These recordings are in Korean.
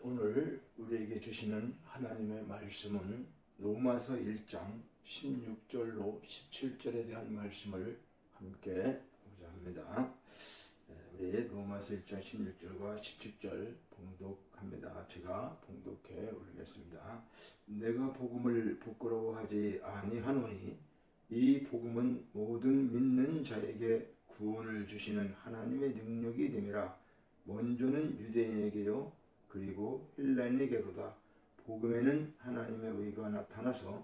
오늘 우리에게 주시는 하나님의 말씀은 로마서 1장 16절로 17절에 대한 말씀을 함께 보자 합니다. 우리 로마서 1장 16절과 17절 봉독합니다. 제가 봉독해 올리겠습니다. 내가 복음을 부끄러워하지 아니하노니 이 복음은 모든 믿는 자에게 구원을 주시는 하나님의 능력이 됨이라. 먼저는 유대인에게요 그리고 헬라인에게로다. 복음에는 하나님의 의가 나타나서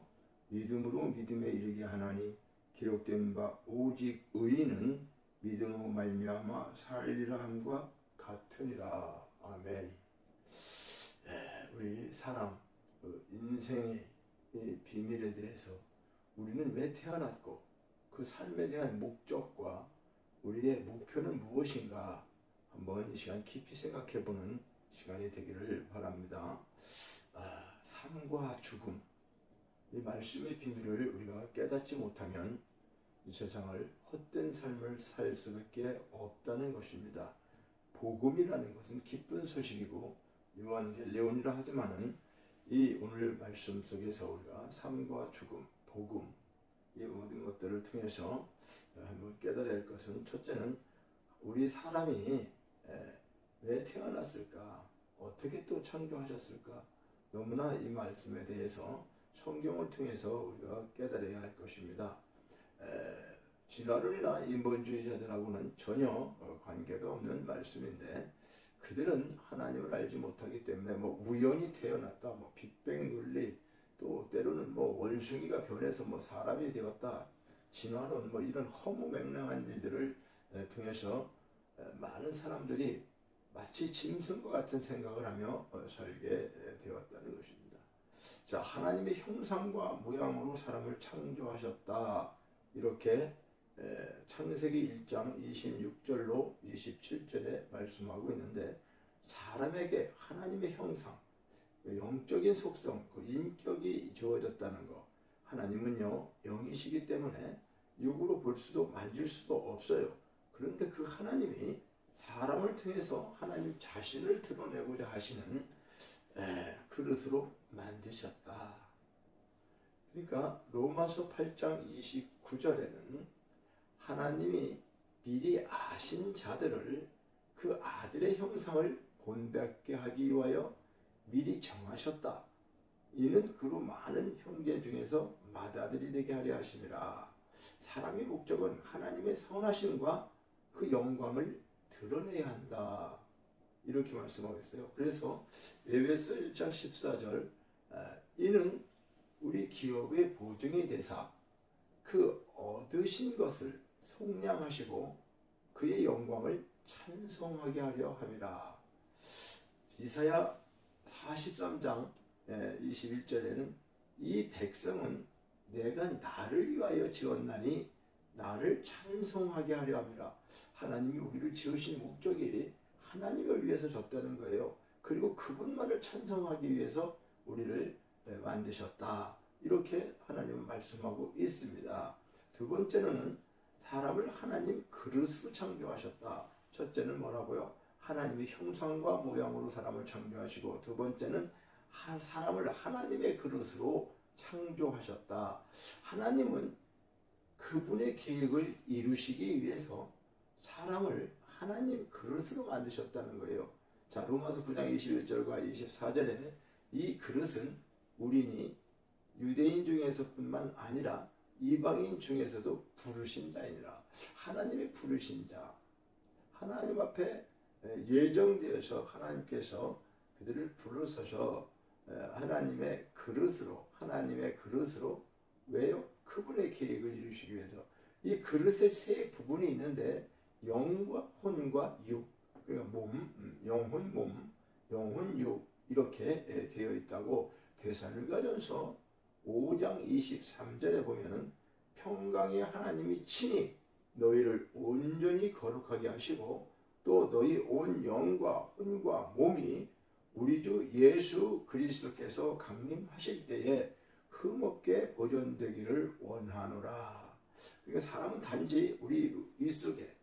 믿음으로 믿음에 이르게 하나니 기록된 바 오직 의인은 믿음으로 말미암아 살리라 함과 같으니라. 아멘. 우리 사람 인생의 비밀에 대해서 우리는 왜 태어났고 그 삶에 대한 목적과 우리의 목표는 무엇인가 한번 이 시간 깊이 생각해보는 시간이 되기를 바랍니다. 삶과 죽음, 이 말씀의 비밀을 우리가 깨닫지 못하면 이 세상을 헛된 삶을 살 수밖에 없다는 것입니다. 복음이라는 것은 기쁜 소식이고 유한겔레온이라 하지만은 이 오늘 말씀 속에서 우리가 삶과 죽음, 복음, 이 모든 것들을 통해서 한번 깨달아야 할 것은, 첫째는 우리 사람이 왜 태어났을까? 어떻게 또 창조하셨을까? 너무나 이 말씀에 대해서 성경을 통해서 우리가 깨달아야 할 것입니다. 진화론이나 인본주의자들하고는 전혀 관계가 없는 말씀인데, 그들은 하나님을 알지 못하기 때문에 우연히 태어났다, 빅뱅 논리, 또 때로는 원숭이가 변해서 사람이 되었다, 진화론, 이런 허무맹랑한 일들을 통해서 많은 사람들이 마치 짐승과 같은 생각을 하며 살게 되었다는 것입니다. 자, 하나님의 형상과 모양으로 사람을 창조하셨다, 이렇게 창세기 1장 26절로 27절에 말씀하고 있는데, 사람에게 하나님의 형상, 영적인 속성, 그 인격이 주어졌다는 것. 하나님은요 영이시기 때문에 육으로 볼 수도 만질 수도 없어요. 그런데 그 하나님이 사람을 통해서 하나님 자신을 드러내고자 하시는 그릇으로 만드셨다. 그러니까 로마서 8장 29절에는 하나님이 미리 아신 자들을 그 아들의 형상을 본받게 하기 위하여 미리 정하셨다. 이는 그로 많은 형제 중에서 맏아들이 되게 하려 하심이라. 사람의 목적은 하나님의 선하심과 그 영광을 드러내야 한다, 이렇게 말씀하고 있어요. 그래서 에베소 1장 14절, 이는 우리 기업의 보증이 되사 그 얻으신 것을 속량하시고 그의 영광을 찬송하게 하려 함이라. 이사야 43장 21절에는 이 백성은 내가 나를 위하여 지었나니 나를 찬송하게 하려 함이라. 하나님이 우리를 지으신 목적이 하나님을 위해서 졌다는 거예요. 그리고 그분만을 찬송하기 위해서 우리를 만드셨다, 이렇게 하나님은 말씀하고 있습니다. 두 번째는 사람을 하나님 그릇으로 창조하셨다. 첫째는 뭐라고요? 하나님의 형상과 모양으로 사람을 창조하시고, 두 번째는 사람을 하나님의 그릇으로 창조하셨다. 하나님은 그분의 계획을 이루시기 위해서 사람을 하나님 그릇으로 만드셨다는 거예요. 자, 로마서 9장 21절과 24절에 이 그릇은 우리니 유대인 중에서뿐만 아니라 이방인 중에서도 부르신 자이니라. 하나님의 부르신 자, 하나님 앞에 예정되어서 하나님께서 그들을 부르셔서 하나님의 그릇으로, 왜요? 그분의 계획을 이루시기 위해서. 이 그릇에 세 부분이 있는데, 영과 혼과 육, 그러니까 몸, 영혼 몸, 영혼 육, 이렇게 되어 있다고 데살로니가전서 5장 23절에 보면은, 평강의 하나님이 친히 너희를 온전히 거룩하게 하시고 또 너희 온 영과 혼과 몸이 우리 주 예수 그리스도께서 강림하실 때에 흠없게 보존되기를 원하노라. 그러니까 사람은 단지 우리 위 속에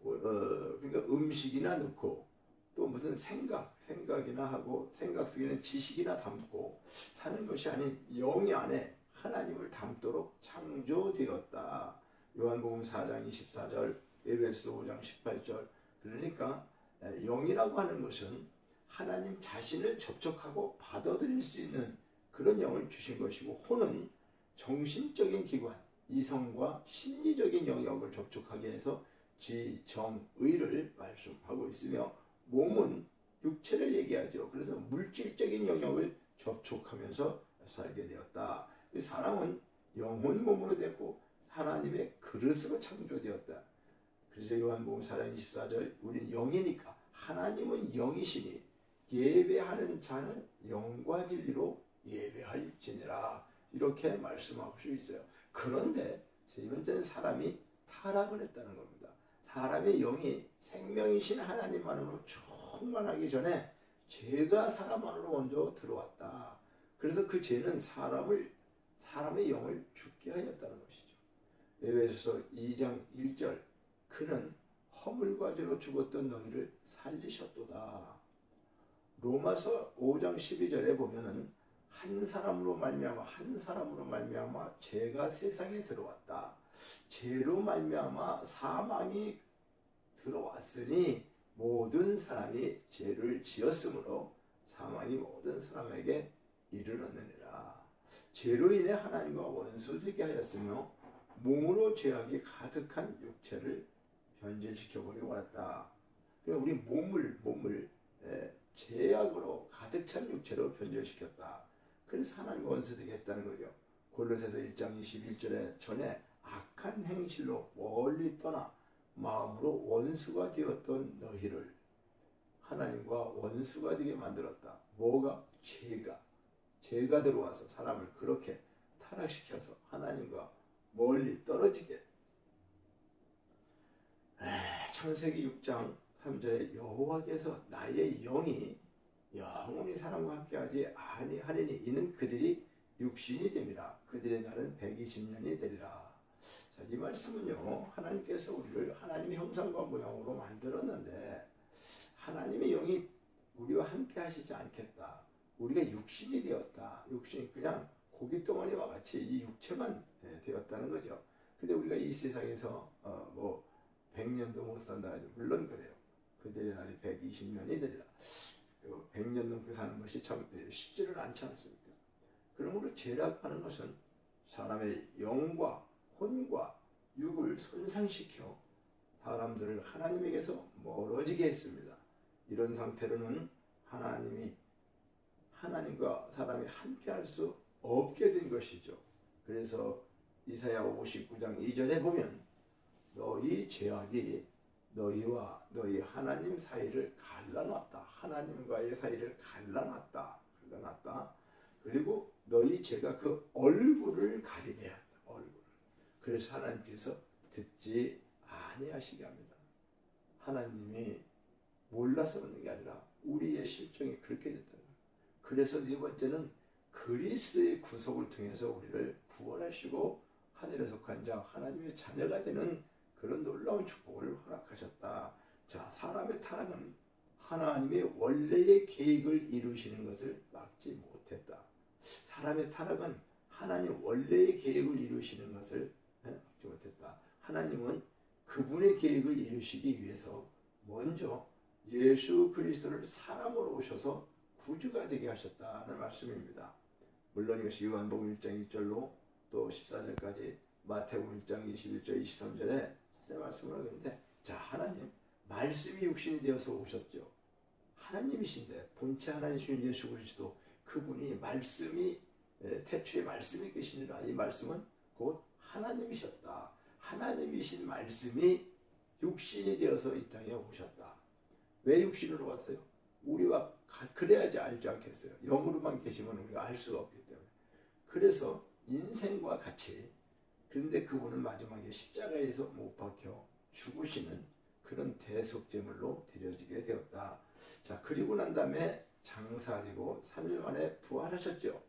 그러니까 음식이나 넣고 또 무슨 생각이나 하고 생각 속에는 지식이나 담고 사는 것이 아닌 영이 안에 하나님을 담도록 창조되었다. 요한복음 4장 24절, 에베소 5장 18절. 그러니까 영이라고 하는 것은 하나님 자신을 접촉하고 받아들일 수 있는 그런 영을 주신 것이고, 혼은 정신적인 기관, 이성과 심리적인 영역을 접촉하게 해서 지, 정, 의를 말씀하고 있으며, 몸은 육체를 얘기하죠. 그래서 물질적인 영역을 접촉하면서 살게 되었다. 사람은 영혼 몸으로 됐고 하나님의 그릇으로 창조되었다. 그래서 요한복음 4장 24절, 우리는 영이니까 하나님은 영이시니 예배하는 자는 영과 진리로 예배할지니라, 이렇게 말씀하고 있어요. 그런데 세 번째는 사람이 타락을 했다는 겁니다. 사람의 영이 생명이신 하나님만으로 충만하기 전에 죄가 사람 안으로 먼저 들어왔다. 그래서 그 죄는 사람의 영을 죽게 하였다는 것이죠. 에베소서 2장 1절, 그는 허물과 죄로 죽었던 너희를 살리셨도다. 로마서 5장 12절에 보면은 한 사람으로 말미암아 죄가 세상에 들어왔다. 죄로 말미암아 사망이 들어왔으니 모든 사람이 죄를 지었으므로 사망이 모든 사람에게 이르렀느니라. 죄로 인해 하나님과 원수되게 하였으며 몸으로 죄악이 가득한 육체를 변질시켜버리고 왔다. 우리 몸을 죄악으로 가득 찬 육체로 변질시켰다. 그래서 하나님과 원수되게 했다는 거죠. 골로새서 1장 21절에 전에 악한 행실로 멀리 떠나 마음으로 원수가 되었던 너희를 하나님과 원수가 되게 만들었다. 뭐가? 죄가 들어와서 사람을 그렇게 타락시켜서 하나님과 멀리 떨어지게. 창세기 6장 3절에 여호와께서 나의 영이 영원히 사람과 함께하지 아니하리니 이는 그들이 육신이 됨이라. 그들의 날은 120년이 되리라. 자, 이 말씀은요, 하나님께서 우리를 하나님의 형상과 모양으로 만들었는데 하나님의 영이 우리와 함께 하시지 않겠다. 우리가 육신이 되었다. 육신이 그냥 고깃덩어리와 같이 이 육체만 되었다는 거죠. 근데 우리가 이 세상에서 100년도 못 산다. 물론 그래요. 그들의 날이 120년이 되리라. 100년 넘게 사는 것이 참 쉽지를 않지 않습니까? 그러므로 죄라고 하는 것은 사람의 영과 혼과 육을 손상시켜 사람들을 하나님에게서 멀어지게 했습니다. 이런 상태로는 하나님과 사람이 함께할 수 없게 된 것이죠. 그래서 이사야 59장 2절에 보면 너희 죄악이 너희와 너희 하나님 사이를 갈라놨다. 하나님과의 사이를 갈라놨다. 그리고 너희 죄가 그 얼굴을 가리게 한다. 그래서 하나님께서 듣지 아니하시게 합니다. 하나님이 몰라서 그런 게 아니라 우리의 실정이 그렇게 됐다는 거예요. 그래서 네 번째는 그리스도의 구속을 통해서 우리를 구원하시고 하늘에 속한 자 하나님의 자녀가 되는 그런 놀라운 축복을 허락하셨다. 자, 사람의 타락은 하나님의 원래의 계획을 이루시는 것을 막지 못했다. 사람의 타락은 하나님 원래의 계획을 이루시는 것을 막지 못했다. 하나님은 그분의 계획을 이루시기 위해서 먼저 예수 그리스도를 사람으로 오셔서 구주가 되게 하셨다는 말씀입니다. 물론 이것이 요한복음 1장 1절로 또 14절까지 마태복음 1장 21절 23절에 자세히 말씀을 하는데, 자, 하나님 말씀이 육신이 되어서 오셨죠. 하나님이신데 본체 하나님이신 예수 그리스도, 그분이 말씀이 태초에 말씀이 계시니라. 이 말씀은 곧 하나님이셨다. 하나님이신 말씀이 육신이 되어서 이 땅에 오셨다. 왜 육신으로 왔어요? 우리와 그래야지 알지 않겠어요? 영으로만 계시면 우리가 알 수가 없기 때문에. 그래서 인생과 같이, 그런데 그분은 마지막에 십자가에서 못 박혀 죽으시는 그런 대속제물로 드려지게 되었다. 자, 그리고 난 다음에 장사되고 3일 만에 부활하셨죠.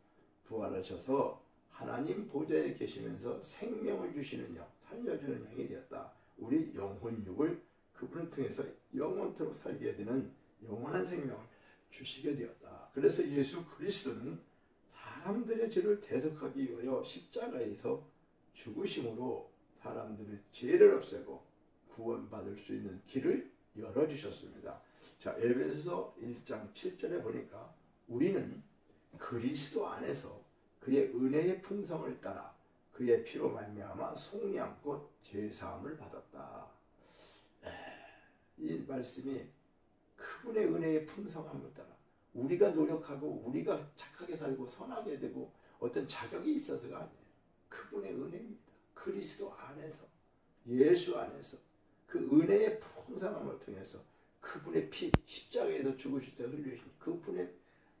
부활하셔서 하나님 보좌에 계시면서 생명을 주시는 영, 살려주는 영이 되었다. 우리 영혼육을 그분을 통해서 영원토록 살게 되는 영원한 생명을 주시게 되었다. 그래서 예수 그리스도는 사람들의 죄를 대속하기 위하여 십자가에서 죽으심으로 사람들의 죄를 없애고 구원받을 수 있는 길을 열어주셨습니다. 자, 에베소서 1장 7절에 보니까 우리는 그리스도 안에서 그의 은혜의 풍성을 따라 그의 피로 말미암아 속량 곧 죄사함을 받았다. 이 말씀이 그분의 은혜의 풍성함을 따라 우리가 노력하고 우리가 착하게 살고 선하게 되고 어떤 자격이 있어서가 아니에요. 그분의 은혜입니다. 그리스도 안에서, 예수 안에서 그 은혜의 풍성함을 통해서 그분의 피, 십자가에서 죽으실 때 흘리신 그분의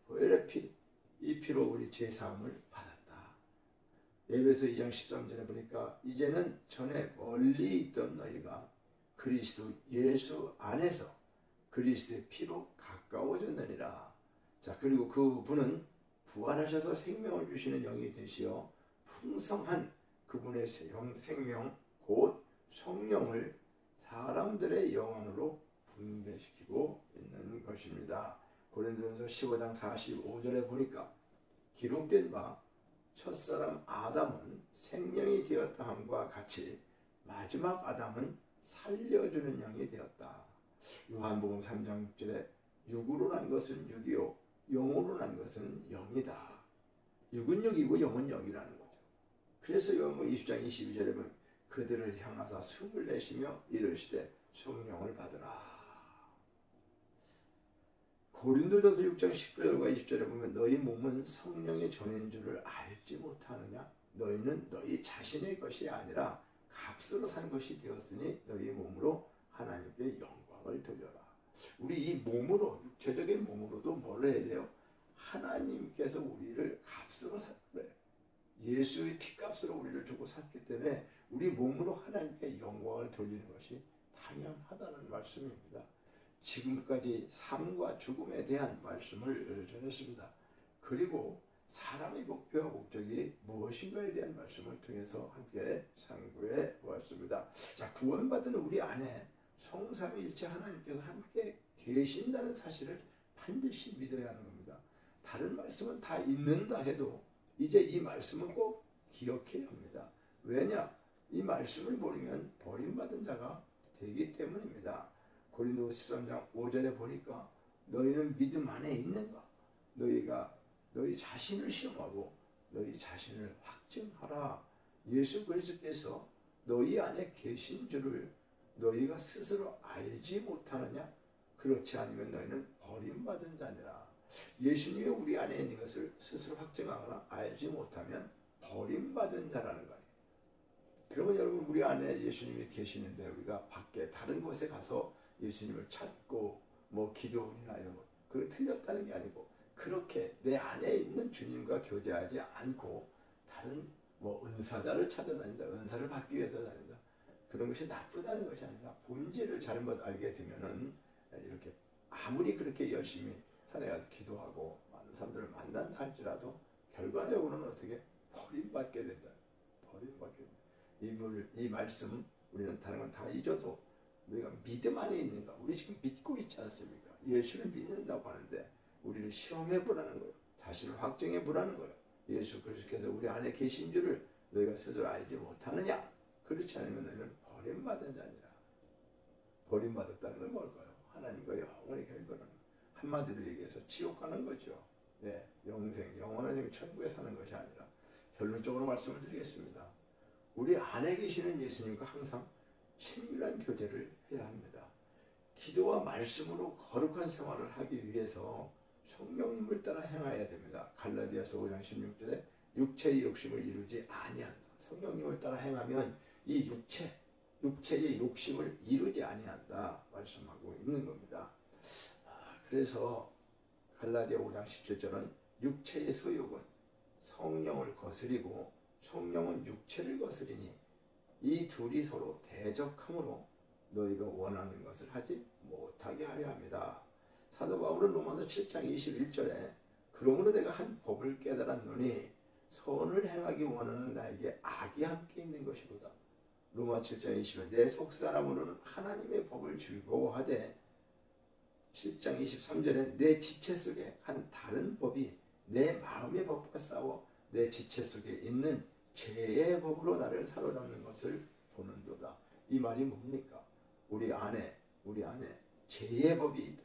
보혈의 피, 이 피로 우리 죄사함을 받았다. 에베소 2장 13절에 보니까 이제는 전에 멀리 있던 너희가 그리스도 예수 안에서 그리스도의 피로 가까워졌느니라. 자, 그리고 그분은 부활하셔서 생명을 주시는 영이 되시어 풍성한 그분의 생명 곧 성령을 사람들의 영혼으로 분배시키고 있는 것입니다. 고린도전서 15장 45절에 보니까 기록된 바 첫사람 아담은 생명이 되었다 함과 같이 마지막 아담은 살려주는 영이 되었다. 요한복음 3장 6절에 육으로 난 것은 육이요 영으로 난 것은 영이다. 육은 육이고 영은 영이라는 거죠. 그래서 요한복음 20장 22절에 보면 그들을 향하사 숨을 내쉬며 이르시되 성령을 받으라. 고린도전서 6장 19절과 20절에 보면 너희 몸은 성령의 전인 줄을 알지 못하느냐? 너희는 너희 자신의 것이 아니라 값으로 산 것이 되었으니 너희 몸으로 하나님께 영광을 돌려라. 우리 이 몸으로, 육체적인 몸으로도 뭘 해야 돼요? 하나님께서 우리를 값으로 샀어요. 예수의 피값으로 우리를 주고 샀기 때문에 우리 몸으로 하나님께 영광을 돌리는 것이 당연하다는 말씀입니다. 지금까지 삶과 죽음에 대한 말씀을 전했습니다. 그리고 사람의 목표와 목적이 무엇인가에 대한 말씀을 통해서 함께 상고해 보았습니다. 자, 구원받은 우리 안에 성삼위일체 하나님께서 함께 계신다는 사실을 반드시 믿어야 하는 겁니다. 다른 말씀은 다 있는다 해도 이제 이 말씀은 꼭 기억해야 합니다. 왜냐? 이 말씀을 모르면 버림받은 자가 되기 때문입니다. 고린도 13장 5절에 보니까 너희는 믿음 안에 있는가? 너희가 너희 자신을 시험하고 너희 자신을 확증하라. 예수 그리스도께서 너희 안에 계신 줄을 너희가 스스로 알지 못하느냐? 그렇지 않으면 너희는 버림받은 자니라. 예수님이 우리 안에 있는 것을 스스로 확증하거나 알지 못하면 버림받은 자라는 거예요. 그러면 여러분 우리 안에 예수님이 계시는데 우리가 밖에 다른 곳에 가서 예수님을 찾고 뭐 기도원이나 이런 거 그게 틀렸다는 게 아니고 그렇게 내 안에 있는 주님과 교제하지 않고 다른 뭐 은사자를 찾아다닌다, 은사를 받기 위해서 다닌다, 그런 것이 나쁘다는 것이 아니라 본질을 잘못 알게 되면은 이렇게 아무리 그렇게 열심히 산에 가서 기도하고 많은 사람들을 만난다 할지라도 결과적으로는 어떻게 버림받게 된다. 버림받게 된다. 이 말씀 우리는 다른 건 다 잊어도 우리가 믿음 안에 있는가? 우리 지금 믿고 있지 않습니까? 예수를 믿는다고 하는데 우리를 시험해 보라는 거예요. 자신을 확증해 보라는 거예요. 예수 그리스도께서 우리 안에 계신 줄을 너희가 스스로 알지 못하느냐? 그렇지 않으면 너희는 버림받은 자니라. 버림받았다는 건 뭘까요? 하나님과 영원히 결별하는 것. 한마디로 얘기해서 지옥 가는 거죠. 네, 영생, 영원한 생 천국에 사는 것이 아니라 결론적으로 말씀을 드리겠습니다. 우리 안에 계시는 예수님과 항상 친밀한 교제를 해야 합니다. 기도와 말씀으로 거룩한 생활을 하기 위해서 성령님을 따라 행해야 됩니다. 갈라디아서 5장 16절에 육체의 욕심을 이루지 아니한다. 성령님을 따라 행하면 이 육체의 욕심을 이루지 아니한다 말씀하고 있는 겁니다. 그래서 갈라디아 5장 17절은 육체의 소욕은 성령을 거스리고 성령은 육체를 거스리니 이 둘이 서로 대적함으로 너희가 원하는 것을 하지 못하게 하려 합니다. 사도 바울은 로마서 7장 21절에 그러므로 내가 한 법을 깨달았노니 선을 행하기 원하는 나에게 악이 함께 있는 것이로다. 로마 7장 20절 내 속사람으로는 하나님의 법을 즐거워하되 7장 23절에 내 지체 속에 한 다른 법이 내 마음의 법과 싸워 내 지체 속에 있는 죄의 법으로 나를 사로잡는 것을 보는도다. 이 말이 뭡니까? 우리 안에 죄의 법이 있다.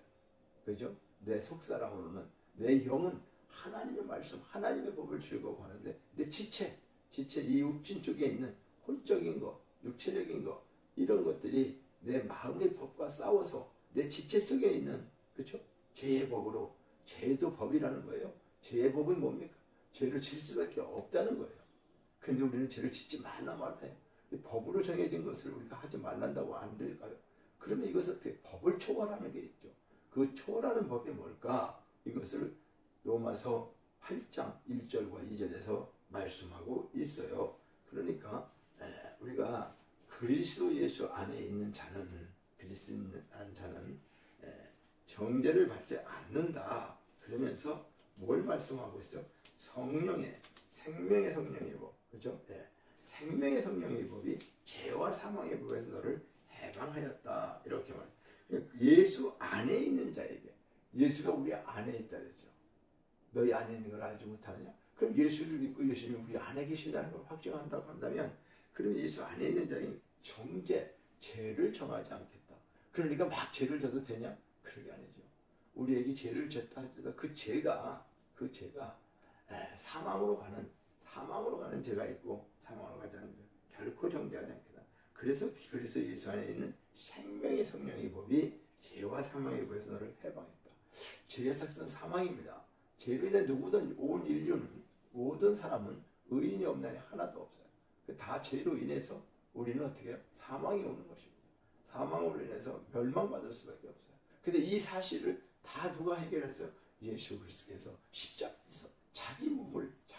그죠? 내 속사람으로는 내 영은 하나님의 말씀, 하나님의 법을 즐거워하는데 내 지체 이 육신 쪽에 있는 혼적인 것, 육체적인 것, 이런 것들이 내 마음의 법과 싸워서 내 지체 속에 있는, 그렇죠? 죄의 법으로, 죄도 법이라는 거예요. 죄의 법은 뭡니까? 죄를 질 수밖에 없다는 거예요. 근데 우리는 죄를 짓지 말아요. 법으로 정해진 것을 우리가 하지 말란다고 안 될까요? 그러면 이것을 어떻게 법을 초월하는 게 있죠. 그 초월하는 법이 뭘까? 이것을 로마서 8장 1절과 2절에서 말씀하고 있어요. 그러니까 우리가 그리스도 예수 안에 있는 자는 정죄를 받지 않는다. 그러면서 뭘 말씀하고 있죠? 생명의 성령의 법, 그렇죠? 생명의 성령의 법이 죄와 사망의 법에서 너를 해방하였다. 이렇게 말해요. 예수 안에 있는 자에게, 예수가 우리 안에 있다 그랬죠. 너희 안에 있는 걸 알지 못하느냐? 그럼 예수를 믿고 예수님이 우리 안에 계신다는 걸 확증한다고 한다면, 그럼 예수 안에 있는 자인 죄를 정하지 않겠다. 그러니까 막 죄를 져도 되냐? 그게 아니죠. 우리에게 죄를 졌다 하더라도 그 죄가 사망으로 가는 죄가 있고, 사망으로 가지 않는 죄 결코 정죄하지 않겠다. 그래서 예수 안에 있는 생명의 성령의 법이 죄와 사망의 법에서 너를 해방했다. 죄의 삭은 사망입니다. 죄로 인해 누구든 온 인류는, 모든 사람은 의인이 없나니 하나도 없어요. 다 죄로 인해서 우리는 어떻게 해요? 사망이 오는 것입니다. 사망으로 인해서 멸망받을 수밖에 없어요. 근데 이 사실을 다 누가 해결했어요? 예수 그리스도께서 십자가에서 자기 몸을 다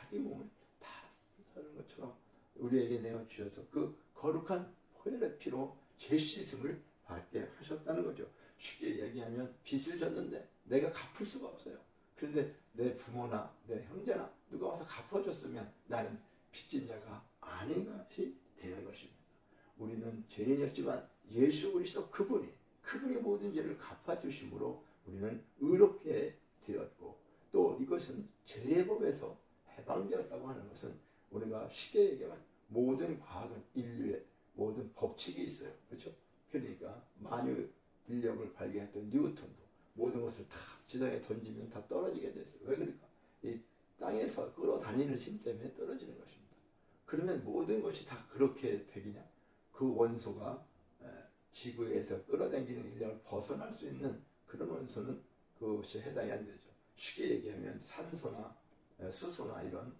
하는 것처럼 우리에게 내어주셔서 그 거룩한 보혈의 피로 죄 씻음을 받게 하셨다는 거죠. 쉽게 얘기하면 빚을 졌는데 내가 갚을 수가 없어요. 그런데 내 부모나 내 형제나 누가 와서 갚아줬으면 나는 빚진 자가 아닌 것이 되는 것입니다. 우리는 죄인이었지만 예수 그리스도 그분이 모든 죄를 갚아주심으로 우리는 의롭게 되었고, 또 이것은 죄의 법에서 해방되었다고 하는 것은 우리가 쉽게 얘기하면 모든 과학은, 인류의 모든 법칙이 있어요. 그렇죠? 그러니까 만유 인력을 발견했던 뉴턴도 모든 것을 다 지상에 던지면 다 떨어지게 됐어요. 왜 그럴까? 이 땅에서 끌어다니는 힘 때문에 떨어지는 것입니다. 그러면 모든 것이 다 그렇게 되기냐? 그 원소가 지구에서 끌어당기는 인력을 벗어날 수 있는 그런 원소는 그것이 해당이 안 되죠. 쉽게 얘기하면 산소나 수소나 이런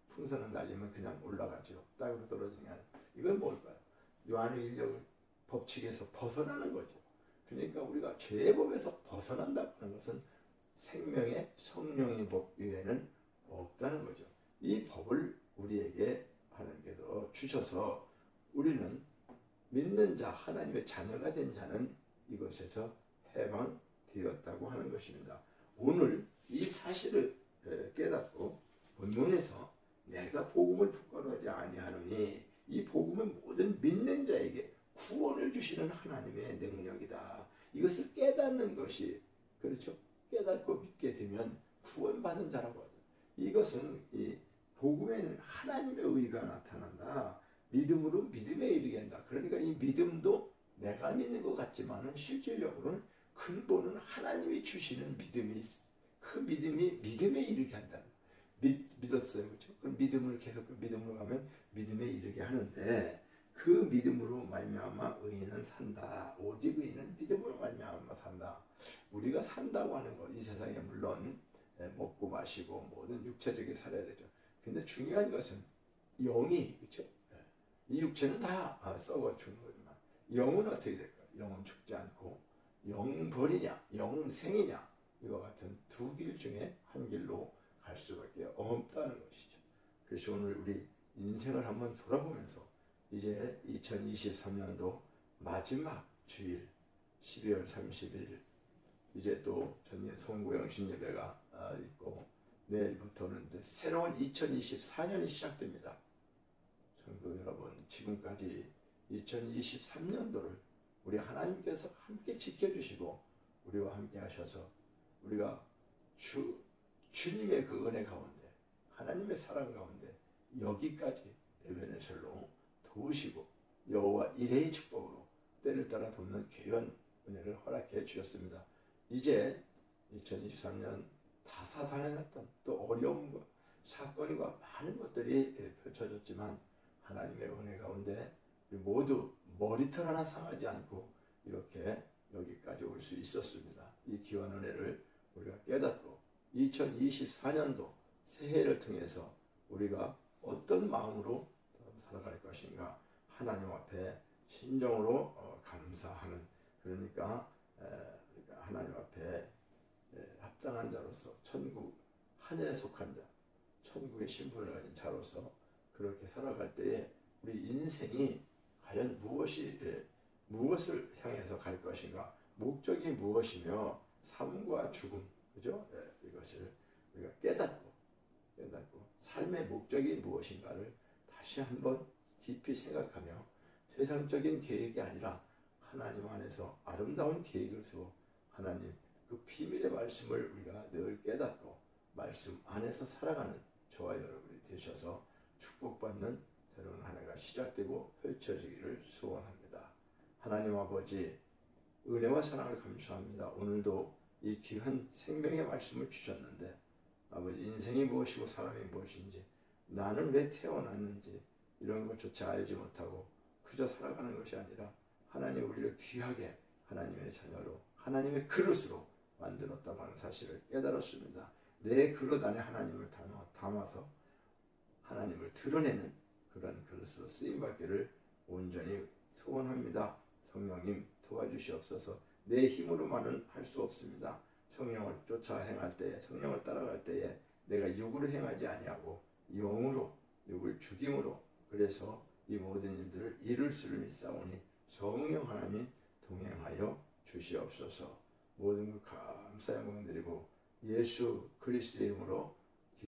풍선은 날리면 그냥 올라가죠. 땅으로 떨어지는 게 아니라. 이건 뭘까요? 요한의 인력을 법칙에서 벗어나는 거죠. 그러니까 우리가 죄의 법에서 벗어난다고 하는 것은 생명의 성령의 법 외에는 없다는 거죠. 이 법을 우리에게 하나님께서 주셔서 우리는 믿는 자, 하나님의 자녀가 된 자는 이것에서 해방되었다고 하는 것입니다. 오늘 이 사실을 깨닫고 본문에서 내가 복음을 부끄러워하지 아니하노니 이 복음은 모든 믿는 자에게 구원을 주시는 하나님의 능력이다. 이것을 깨닫는 것이, 그렇죠? 깨닫고 믿게 되면 구원받은 자라고 하죠. 이것은 이 복음에는 하나님의 의가 나타난다. 믿음으로 믿음에 이르게 한다. 그러니까 이 믿음도 내가 믿는 것 같지만은 실질적으로는 근본은 하나님이 주시는 믿음이 있어. 그 믿음이 믿음에 이르게 한다. 믿었어요, 그렇죠? 그럼 믿음을 계속 믿음으로 가면 믿음에 이르게 하는데, 그 믿음으로 말미암아 의인은 산다. 오직 의인은 믿음으로 말미암아 산다. 우리가 산다고 하는 거, 이 세상에 물론 먹고 마시고 모든 육체적인 살아야 되죠. 근데 중요한 것은 영이, 그렇죠? 이 육체는 다 썩어 죽는 거지만 영은 어떻게 될까요? 영은 죽지 않고 영벌이냐 영생이냐, 이와 같은 두 길 중에 한 길로 갈 수밖에 없다는 것이죠. 그래서 오늘 우리 인생을 한번 돌아보면서 이제 2023년도 마지막 주일 12월 30일 이제 또 전년 송구영신 예배가 있고, 내일부터는 이제 새로운 2024년이 시작됩니다. 성도 여러분, 지금까지 2023년도를 우리 하나님께서 함께 지켜주시고 우리와 함께 하셔서 우리가 주님의 그 은혜 가운데 하나님의 사랑 가운데 여기까지 에베네셀로 도우시고 여호와 일회의 축복으로 때를 따라 돕는 귀한 은혜를 허락해 주셨습니다. 이제 2023년 다사다난했던 또 어려움과 사건과 많은 것들이 펼쳐졌지만 하나님의 은혜 가운데 모두 머리털 하나 상하지 않고 이렇게 여기까지 올 수 있었습니다. 이 귀한 은혜를 우리가 깨닫고 2024년도 새해를 통해서 우리가 어떤 마음으로 살아갈 것인가 하나님 앞에 신정으로 감사하는 그러니까 하나님 앞에 합당한 자로서 천국 하늘에 속한 자 천국의 신분을 가진 자로서 그렇게 살아갈 때에 우리 인생이 과연 무엇을 향해서 갈 것인가 목적이 무엇이며 삶과 죽음 그죠? 이것을 우리가 깨닫고 삶의 목적이 무엇인가를 다시 한번 깊이 생각하며 세상적인 계획이 아니라 하나님 안에서 아름다운 계획을 세워 하나님 그 비밀의 말씀을 우리가 늘 깨닫고 말씀 안에서 살아가는 저와 여러분이 되셔서 축복받는 새로운 한 해가 시작되고 펼쳐지기를 소원합니다. 하나님 아버지 은혜와 사랑을 감사합니다. 오늘도 이 귀한 생명의 말씀을 주셨는데 아버지 인생이 무엇이고 사람이 무엇인지 나는 왜 태어났는지 이런 것조차 알지 못하고 그저 살아가는 것이 아니라 하나님 우리를 귀하게 하나님의 자녀로 하나님의 그릇으로 만들었다고 하는 사실을 깨달았습니다. 내 그릇 안에 하나님을 담아서 하나님을 드러내는 그런 그릇으로 쓰임받기를 온전히 소원합니다. 성령님 도와주시옵소서. 내 힘으로만은 할 수 없습니다. 성령을 쫓아 행할 때에 성령을 따라갈 때에 내가 육으로 행하지 아니하고 영으로 육을 죽임으로 그래서 이 모든 일들을 이룰 수를 믿사오니 성령 하나님 동행하여 주시옵소서. 모든 걸 감사의 영광 드리고 예수 그리스도의 이름으로